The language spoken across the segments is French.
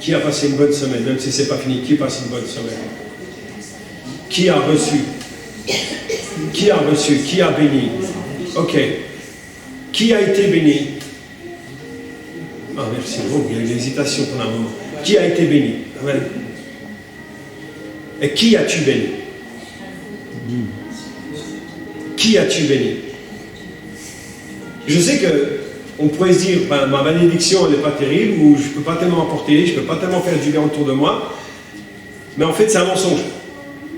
Qui a passé une bonne semaine, même si c'est pas fini, qui passe une bonne semaine? Qui a reçu? Qui a reçu? Qui a béni? Ok. Qui a été béni? Ah, merci. Oh, il y a une hésitation pendant un moment. Qui a été béni? Amen. Et qui as-tu béni? Qui as-tu béni? Je sais que on pourrait se dire, ben, ma bénédiction elle n'est pas terrible, ou je ne peux pas tellement apporter, je ne peux pas tellement faire du bien autour de moi. Mais en fait, c'est un mensonge.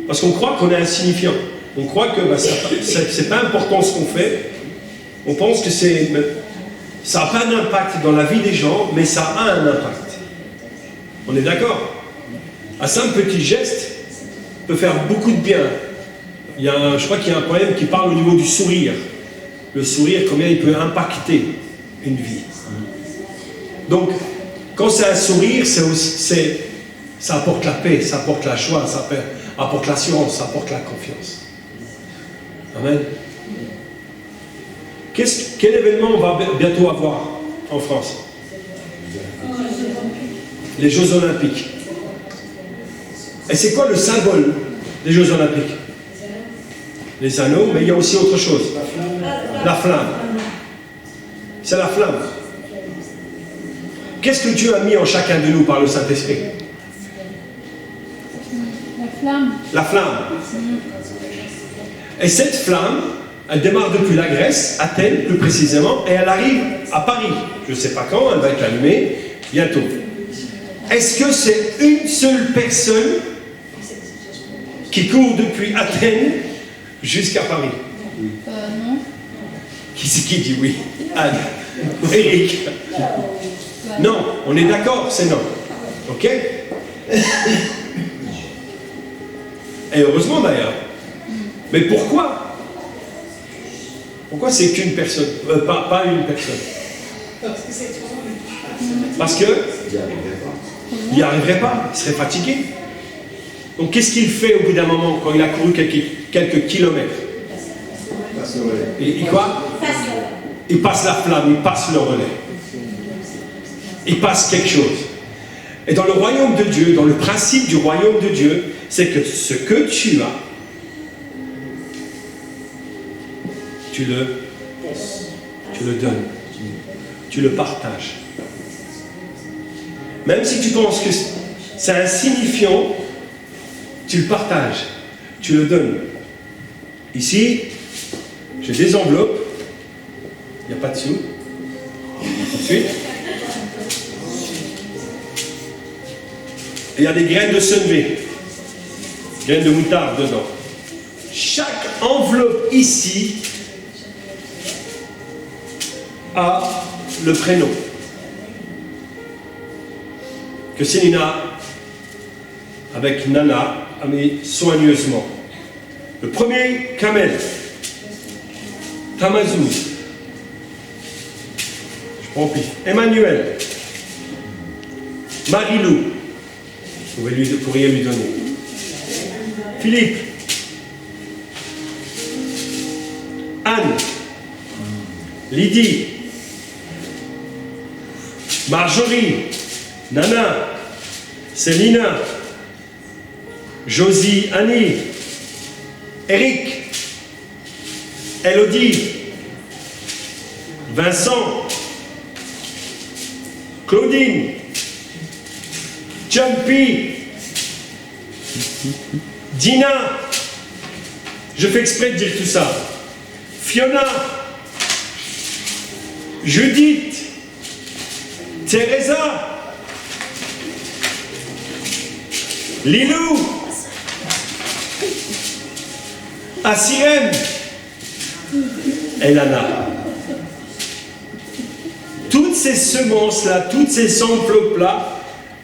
Parce qu'on croit qu'on est insignifiant. On croit que ben, c'est pas important ce qu'on fait. On pense que ça n'a pas d'impact dans la vie des gens, mais ça a un impact. On est d'accord? Un simple petit geste peut faire beaucoup de bien. Je crois qu'il y a un poème qui parle au niveau du sourire. Le sourire, combien il peut impacter une vie. Donc, quand c'est un sourire, ça apporte la paix, ça apporte la joie, ça apporte l'assurance, ça apporte la confiance. Amen. Quel événement on va bientôt avoir en France? Les Jeux Olympiques. Et c'est quoi le symbole des Jeux Olympiques? Les anneaux, mais il y a aussi autre chose. La flamme. C'est la flamme. Qu'est-ce que Dieu a mis en chacun de nous par le Saint-Esprit? La flamme. La flamme. Et cette flamme, elle démarre depuis la Grèce, Athènes plus précisément, et elle arrive à Paris. Je ne sais pas quand, elle va être allumée bientôt. Est-ce que c'est une seule personne qui court depuis Athènes jusqu'à Paris? Non. Qui c'est qui dit oui? Anne. Eric. Non, on est d'accord, c'est non. Ok? Et heureusement d'ailleurs. Mais pourquoi? Pourquoi c'est qu'une personne? Pas une personne. Parce que il n'y arriverait pas, il serait fatigué. Donc qu'est-ce qu'il fait au bout d'un moment quand il a couru quelques kilomètres? Et quoi? Il passe la flamme, il passe le relais. Il passe quelque chose. Et dans le royaume de Dieu, dans le principe du royaume de Dieu, c'est que ce que tu as, tu le donnes, tu le partages. Même si tu penses que c'est insignifiant, tu le partages, tu le donnes. Ici, j'ai des enveloppes, il n'y a pas de sous. Tout de suite. Et il y a des graines de senvé, graines de moutarde dedans. Chaque enveloppe ici a le prénom que Célina, avec Nana, a mis soigneusement. Le premier, Kamel, Tamazou, je prends pif, Emmanuel, Marilou, vous pourriez lui donner, Philippe, Anne, Lydie, Marjorie, Nana, Célina, Josie, Annie, Eric, Elodie, Vincent, Claudine, Jumpy, Dina, je fais exprès de dire tout ça, Fiona, Judith, Teresa, Lilou, Assirem, Elana. Toutes ces semences-là, toutes ces enveloppes-là,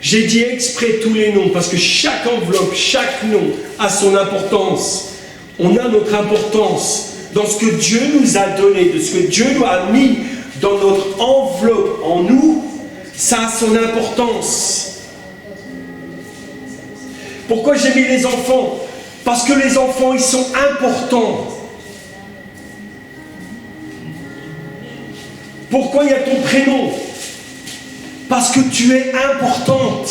j'ai dit exprès tous les noms, parce que chaque enveloppe, chaque nom a son importance. On a notre importance dans ce que Dieu nous a donné, de ce que Dieu nous a mis dans notre enveloppe en nous, ça a son importance. Pourquoi j'ai mis les enfants? Parce que les enfants, ils sont importants. Pourquoi il y a ton prénom? Parce que tu es importante.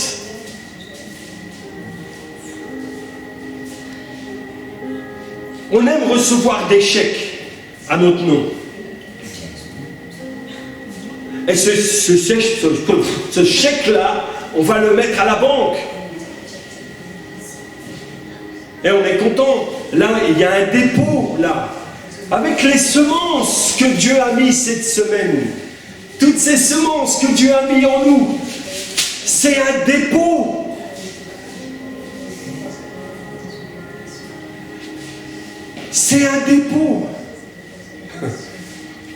On aime recevoir des chèques à notre nom. Et ce chèque-là, on va le mettre à la banque. Et on est content. Là, il y a un dépôt, là. Avec les semences que Dieu a mis cette semaine. Toutes ces semences que Dieu a mis en nous. C'est un dépôt. C'est un dépôt.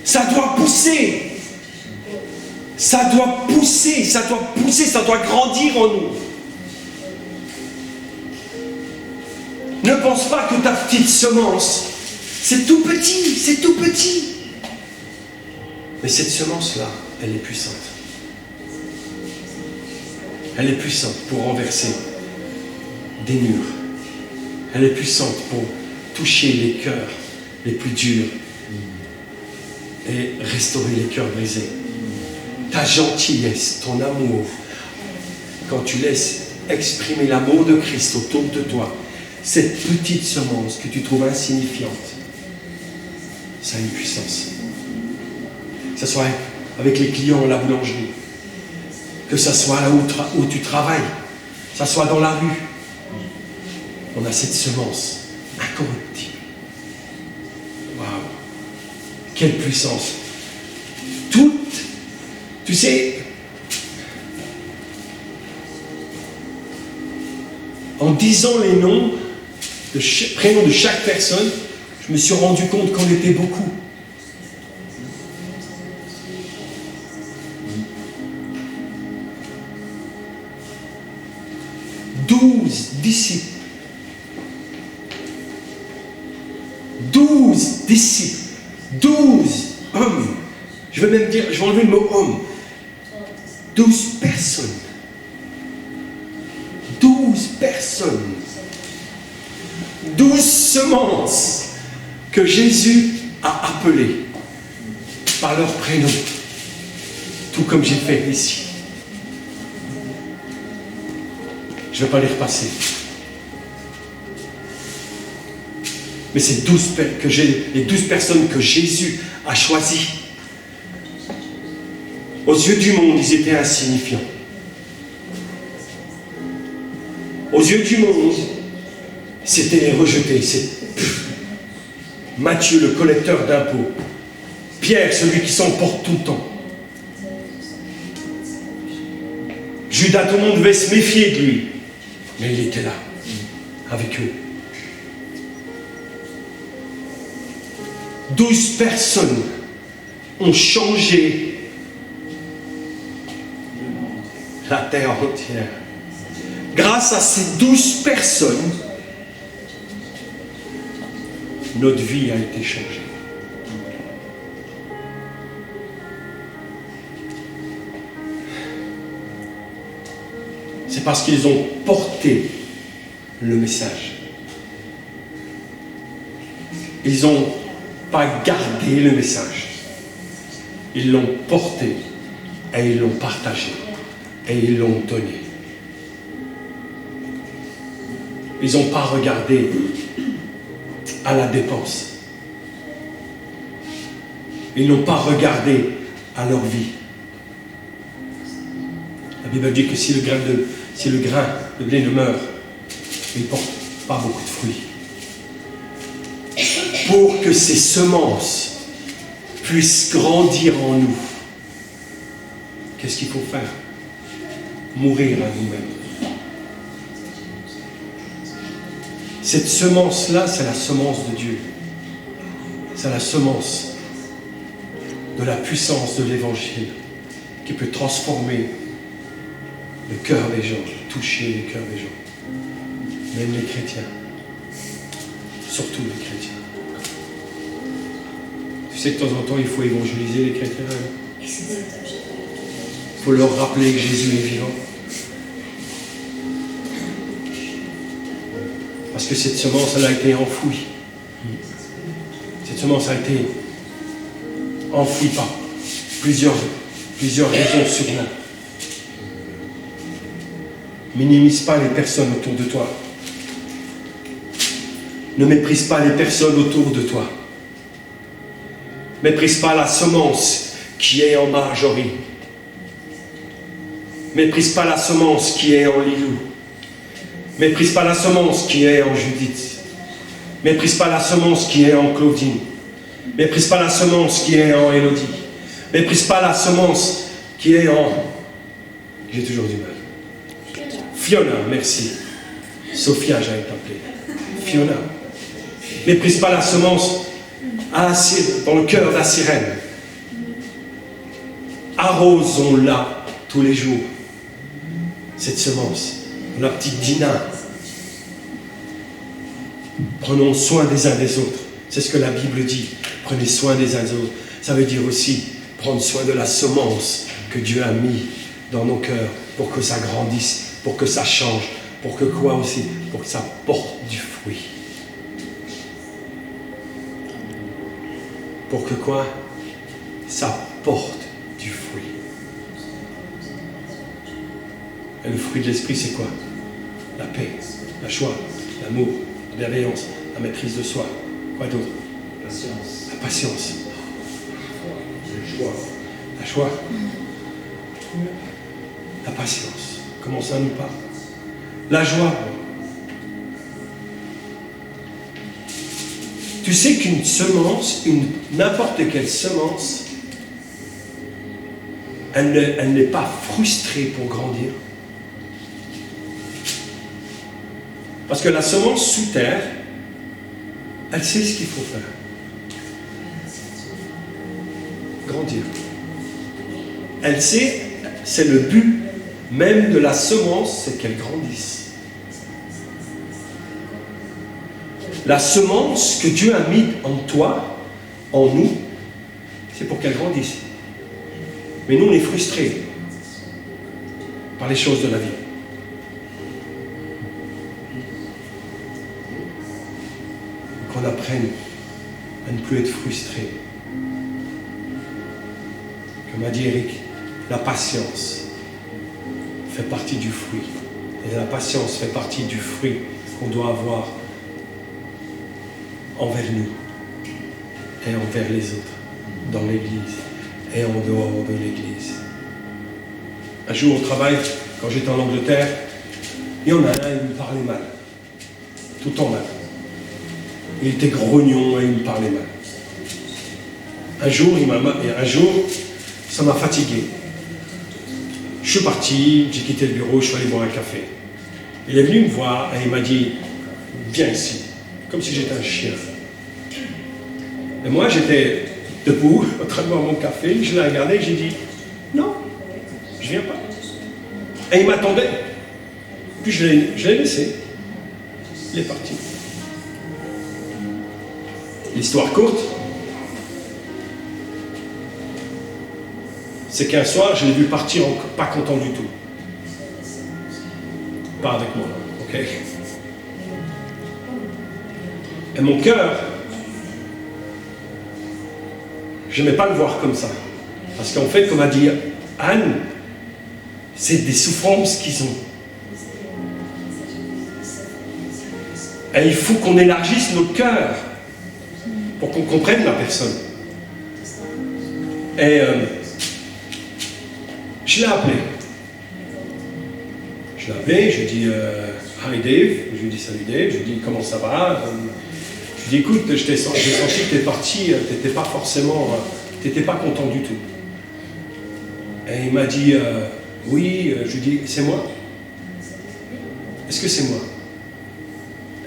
Ça doit pousser. Ça doit pousser, ça doit pousser, ça doit grandir en nous. Ne pense pas que ta petite semence, c'est tout petit, c'est tout petit. Mais cette semence-là, elle est puissante. Elle est puissante pour renverser des murs. Elle est puissante pour toucher les cœurs les plus durs et restaurer les cœurs brisés. Ta gentillesse, ton amour, quand tu laisses exprimer l'amour de Christ autour de toi, cette petite semence que tu trouves insignifiante, ça a une puissance. Que ce soit avec les clients à la boulangerie, que ce soit là où tu travailles, que ce soit dans la rue, on a cette semence incorruptible. Waouh! Quelle puissance! Tu sais, en disant les noms, prénoms de chaque personne, je me suis rendu compte qu'on était beaucoup. Disciples. 12 disciples. 12 hommes. Je vais même dire, je vais enlever le mot homme. 12 personnes. 12 personnes. 12 semences que Jésus a appelées par leur prénom. Tout comme j'ai fait ici. Je ne vais pas les repasser. Mais c'est les 12 personnes que Jésus a choisies. Aux yeux du monde, ils étaient insignifiants. Aux yeux du monde, c'était les rejetés. C'est Matthieu, le collecteur d'impôts. Pierre, celui qui s'emporte tout le temps. Judas, tout le monde devait se méfier de lui. Mais il était là, avec eux. 12 personnes ont changé la terre entière. Grâce à ces 12 personnes, notre vie a été changée. C'est parce qu'ils ont porté le message. Ils n'ont pas gardé le message. Ils l'ont porté et ils l'ont partagé et ils l'ont donné. Ils n'ont pas regardé à la dépense. Ils n'ont pas regardé à leur vie. La Bible dit que si le grain de blé ne meurt, il ne porte pas beaucoup de fruits. Pour que ces semences puissent grandir en nous, qu'est-ce qu'il faut faire? Mourir à nous-mêmes. Cette semence-là, c'est la semence de Dieu. C'est la semence de la puissance de l'Évangile qui peut transformer le cœur des gens, toucher le cœur des gens. Même les chrétiens. Surtout les chrétiens. Tu sais que de temps en temps, il faut évangéliser les chrétiens. Il faut leur rappeler que Jésus est vivant. Parce que cette semence, elle a été enfouie. Cette semence a été enfouie par plusieurs raisons sûrement. Minimise pas les personnes autour de toi. Ne méprise pas les personnes autour de toi. Méprise pas la semence qui est en Marjorie. Méprise pas la semence qui est en Lilou. Méprise pas la semence qui est en Judith. Méprise pas la semence qui est en Claudine. Méprise pas la semence qui est en Élodie. Méprise pas la semence qui est en... J'ai toujours du mal. Fiona, merci. Sophia, j'allais t'appeler. Fiona. Méprise pas la semence dans le cœur de la sirène. Arrosons-la tous les jours. Cette semence, la petite Dina. Prenons soin des uns des autres. C'est ce que la Bible dit. Prenez soin des uns des autres. Ça veut dire aussi prendre soin de la semence que Dieu a mis dans nos cœurs pour que ça grandisse, pour que ça change, pour que quoi aussi? Pour que ça porte du fruit. Pour que quoi? Ça porte du fruit. Et le fruit de l'esprit, c'est quoi? La paix, la joie, l'amour, la bienveillance, la maîtrise de soi. Quoi d'autre? Patience. La patience. La joie. La joie. La patience. Comment ça nous parle? La joie. Tu sais qu'une semence, n'importe quelle semence, elle n'est pas frustrée pour grandir. Parce que la semence sous terre, elle sait ce qu'il faut faire. Grandir. Elle sait, c'est le but même de la semence, c'est qu'elle grandisse. La semence que Dieu a mise en toi, en nous, c'est pour qu'elle grandisse. Mais nous, on est frustrés par les choses de la vie. Qu'on apprenne à ne plus être frustré. Comme a dit Eric, la patience fait partie du fruit. Et la patience fait partie du fruit qu'on doit avoir envers nous et envers les autres, dans l'église et en dehors de l'église. Un jour au travail, quand j'étais en Angleterre, il y en a un, il me parlait mal. Tout le temps mal. Il était grognon et il me parlait mal. Un jour, ça m'a fatigué. Je suis parti, j'ai quitté le bureau, je suis allé boire un café. Il est venu me voir et il m'a dit « Viens ici », comme si j'étais un chien. Et moi, j'étais debout, en train de boire mon café, je l'ai regardé et j'ai dit « Non, je viens pas ». Et il m'attendait. Puis je l'ai laissé. Il est parti. L'histoire courte, c'est qu'un soir, je l'ai vu partir pas content du tout. Pas avec moi, ok? Et mon cœur, je n'aimais pas le voir comme ça. Parce qu'en fait, comme a dit Anne, c'est des souffrances qu'ils ont. Et il faut qu'on élargisse notre cœur pour qu'on comprenne la personne. Et je l'ai appelé. Je l'ai appelé, je lui ai dit Hi Dave, je lui ai dit salut Dave, je lui ai dit comment ça va. Je lui ai dit écoute, j'ai senti que tu es parti, tu n'étais pas forcément, tu n'étais pas content du tout. Et il m'a dit oui, je lui ai dit c'est moi. Est-ce que c'est moi?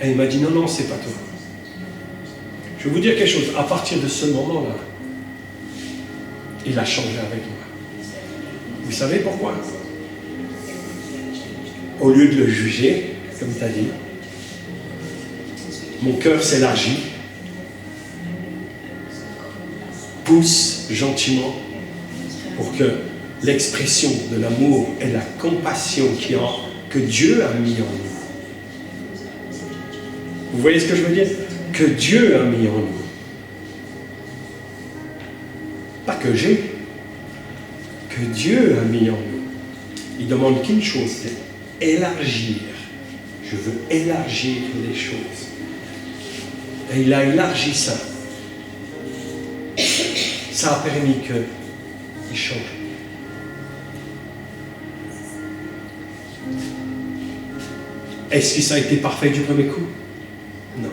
Et il m'a dit non, c'est pas toi. Je vais vous dire quelque chose, à partir de ce moment-là, il a changé avec moi. Vous savez pourquoi? Au lieu de le juger, comme tu as dit, mon cœur s'élargit, pousse gentiment pour que l'expression de l'amour et la compassion que Dieu a mis en nous. Vous voyez ce que je veux dire? Que Dieu a mis en nous. Pas que j'ai, que Dieu a mis en nous. Il demande qu'une chose, c'est élargir. Je veux élargir les choses. Et il a élargi ça. Ça a permis qu'il change. Est-ce que ça a été parfait du premier coup? Non.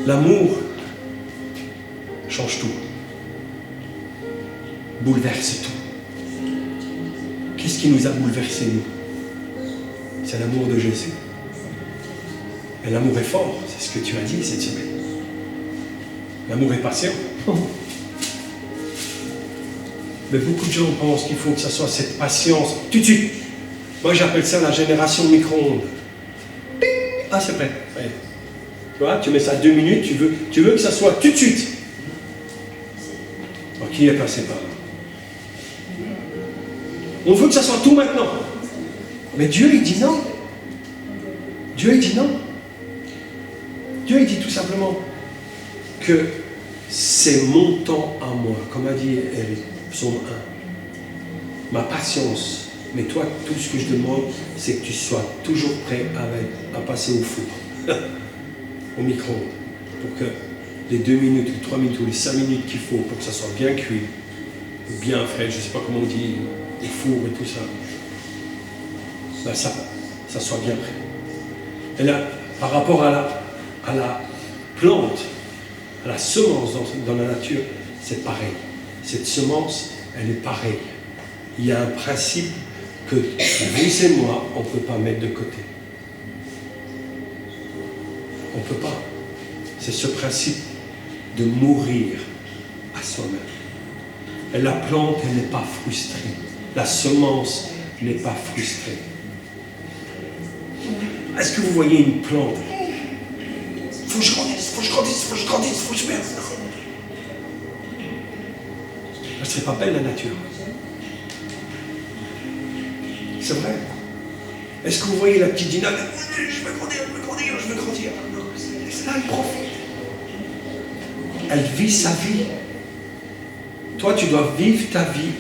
L'amour change tout. Bouleverse tout. Qu'est-ce qui nous a bouleversés, nous? C'est l'amour de Jésus. Et l'amour est fort, c'est ce que tu as dit cette semaine. L'amour est patient. Mais beaucoup de gens pensent qu'il faut que ce soit cette patience tout de suite. Moi, j'appelle ça la génération micro-ondes. Ah, c'est prêt. Ouais. Tu vois, tu mets ça 2 minutes, tu veux que ça soit tout de suite. Alors, qui est passé par là? On veut que ça soit tout maintenant. Mais Dieu, il dit non. Dieu, il dit non. Dieu, il dit tout simplement que c'est mon temps à moi. Comme a dit Eric, psaume 1. Ma patience. Mais toi, tout ce que je demande, c'est que tu sois toujours prêt à passer au four, au micro-ondes, pour que les 2 minutes, les 3 minutes ou les 5 minutes qu'il faut pour que ça soit bien cuit, bien frais, je ne sais pas comment on dit, au four et tout ça, ben ça soit bien prêt. Et là, par rapport à la plante, à la semence dans la nature, c'est pareil. Cette semence, elle est pareille. Il y a un principe que vous et moi, on ne peut pas mettre de côté. On ne peut pas. C'est ce principe de mourir à soi-même. Et la plante, elle n'est pas frustrée. La semence n'est pas frustrée. Est-ce que vous voyez une plante? Il faut que je grandisse, il faut que je grandisse, il faut que je grandisse, il faut que je merde. Elle ne serait pas belle, la nature. C'est vrai. Est-ce que vous voyez la petite Dina? Je veux grandir, je veux grandir, je veux grandir. Non, c'est là, elle profite. Elle vit sa vie. Toi, tu dois vivre ta vie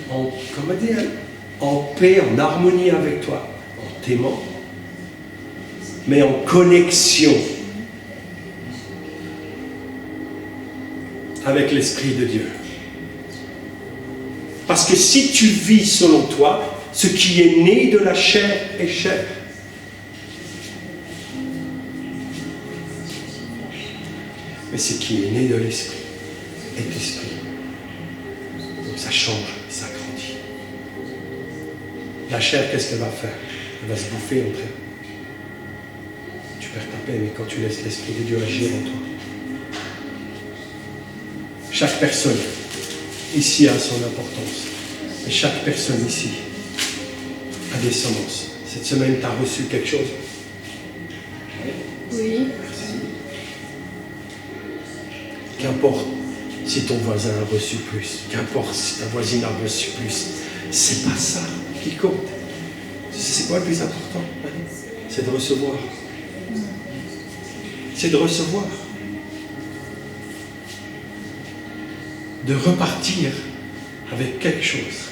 en paix, en harmonie avec toi, en t'aimant, mais en connexion avec l'Esprit de Dieu. Parce que si tu vis selon toi, ce qui est né de la chair est chair. Mais ce qui est né de l'esprit est esprit. Donc ça change, ça grandit. La chair, qu'est-ce qu'elle va faire? Elle va se bouffer entre elle. Tu perds ta paix, mais quand tu laisses l'Esprit de Dieu agir en toi. Chaque personne ici a son importance. Et chaque personne ici a des semences. Cette semaine, tu as reçu quelque chose? Oui. Merci. Qu'importe si ton voisin a reçu plus, qu'importe si ta voisine a reçu plus, c'est pas ça qui compte. C'est quoi le plus important? C'est de recevoir. C'est de recevoir. De repartir avec quelque chose.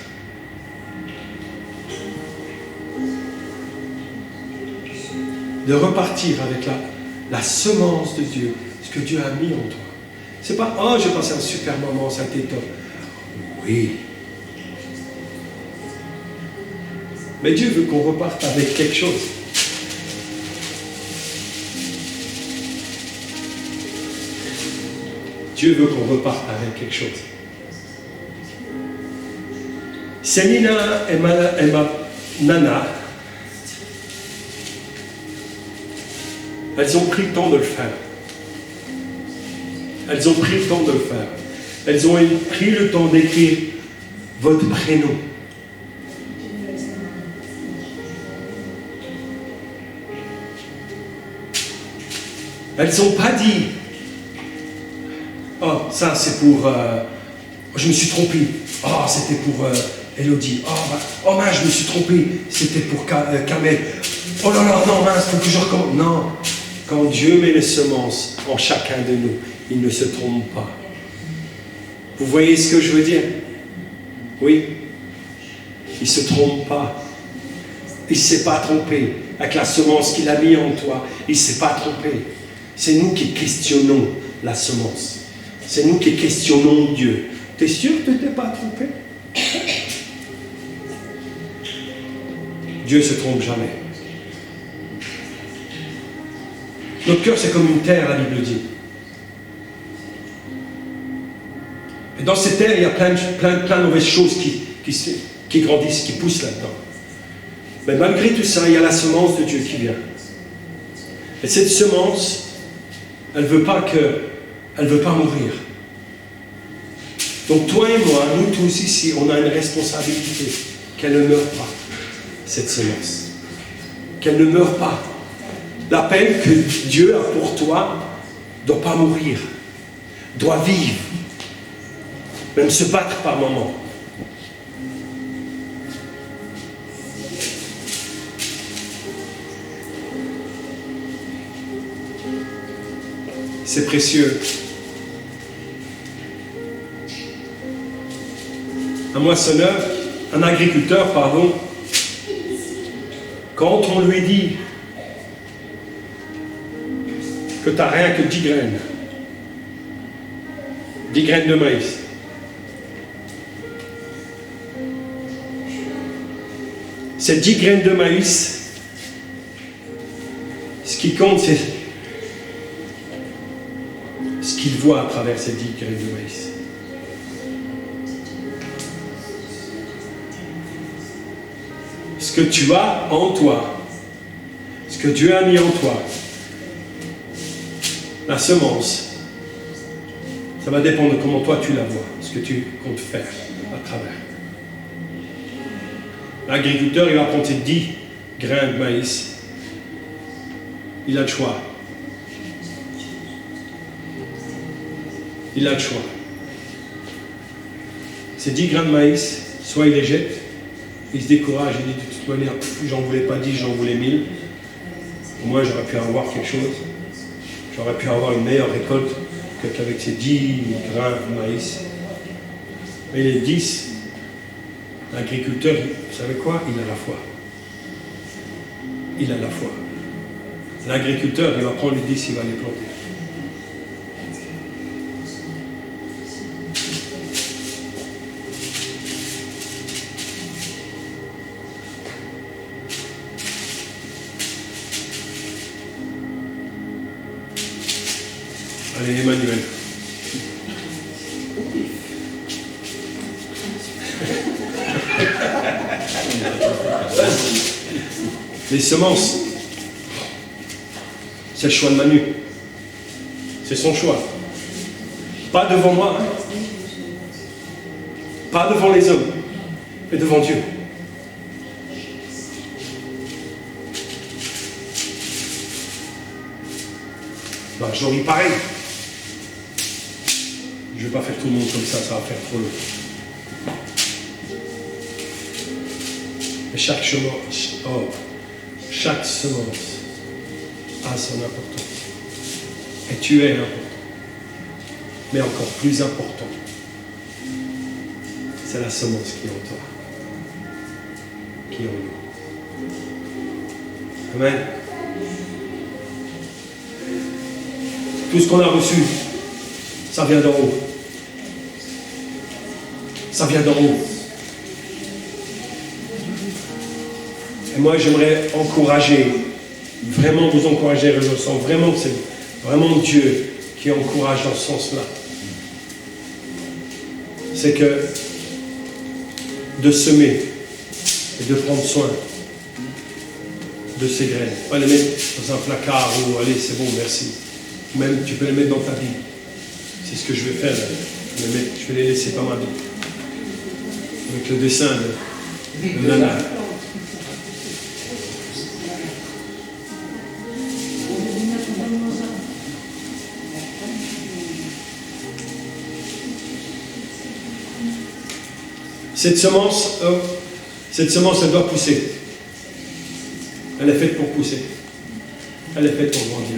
De repartir avec la semence de Dieu, ce que Dieu a mis en toi. C'est pas, oh, j'ai passé un super moment, ça a été top. Oui. Mais Dieu veut qu'on reparte avec quelque chose. Dieu veut qu'on reparte avec quelque chose. Célina et ma nana, elles ont pris le temps de le faire. Elles ont pris le temps de le faire. Elles ont pris le temps d'écrire votre prénom. Elles n'ont pas dit « Oh, ça c'est pour... je me suis trompé. Oh, c'était pour Elodie. Oh, mince, je me suis trompé. C'était pour Kamel. Oh là là, non, mince, il faut que je recommence. » Non. Quand Dieu met les semences en chacun de nous, il ne se trompe pas. Vous voyez ce que je veux dire? Oui. Il ne se trompe pas. Il ne s'est pas trompé. avec la semence qu'il a mis en toi. Il ne s'est pas trompé. C'est nous qui questionnons la semence. C'est nous qui questionnons Dieu. T'es sûr que tu t'es pas trompé? Dieu ne se trompe jamais. Notre cœur, c'est comme une terre, la Bible dit. Et dans cette terre, il y a plein de mauvaises choses qui grandissent, qui poussent là-dedans. Mais malgré tout ça, il y a la semence de Dieu qui vient. Et cette semence, elle ne veut pas mourir. Donc toi et moi, nous tous ici, on a une responsabilité qu'elle ne meure pas, cette semence. Qu'elle ne meure pas. L'appel que Dieu a pour toi ne doit pas mourir, doit vivre, même se battre par moments. C'est précieux. Un moissonneur, un agriculteur, pardon, quand on lui dit que tu n'as rien que 10 graines de maïs, ces 10 graines de maïs, ce qui compte, c'est ce qu'il voit à travers ces 10 graines de maïs. Ce que tu as en toi, ce que Dieu a mis en toi, la semence, ça va dépendre de comment toi tu la vois, ce que tu comptes faire à travers. L'agriculteur, il va prendre ses 10 grains de maïs. Il a le choix. Il a le choix. Ces 10 grains de maïs, soit il les jette, il se décourage, il dit de toute manière, j'en voulais pas 10, j'en voulais 1000. Au moins j'aurais pu avoir quelque chose. J'aurais pu avoir une meilleure récolte qu'avec ces 10 grains de maïs. Mais les 10, l'agriculteur, vous savez quoi? Il a la foi. Il a la foi. L'agriculteur, il va prendre les 10, il va les planter. Allez, Emmanuel. Les semences, c'est le choix de Manu. C'est son choix. Pas devant moi, hein. Pas devant les hommes, mais devant Dieu. Ben, j'aurais pareil. Je ne vais pas faire tout le monde comme ça va faire trop long. Mais chaque semence a son importance. Et tu es important. Mais encore plus important, c'est la semence qui est en toi, qui est en nous. Amen. Tout ce qu'on a reçu, ça vient d'en haut. Ça vient d'en haut. Et moi, j'aimerais encourager, vraiment vous encourager, je sens vraiment que c'est vraiment Dieu qui encourage dans ce sens-là. C'est que de semer et de prendre soin de ces graines. Pas les mettre dans un placard ou allez, c'est bon, merci. Ou même, tu peux les mettre dans ta Bible. C'est ce que je vais faire. Je vais les laisser pas mal. Avec le dessin de Nana. Cette semence, elle doit pousser. Elle est faite pour pousser. Elle est faite pour grandir.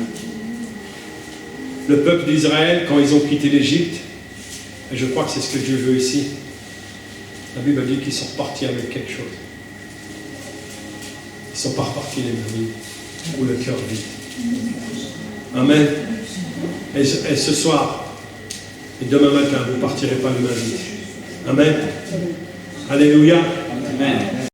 Le peuple d'Israël, quand ils ont quitté l'Égypte, et je crois que c'est ce que Dieu veut ici, la Bible dit qu'ils sont repartis avec quelque chose. Ils sont pas repartis les mains vides ou le cœur vide. Amen. Et ce soir, et demain matin, vous ne partirez pas les mains vides. Amen. Alléluia. Amen.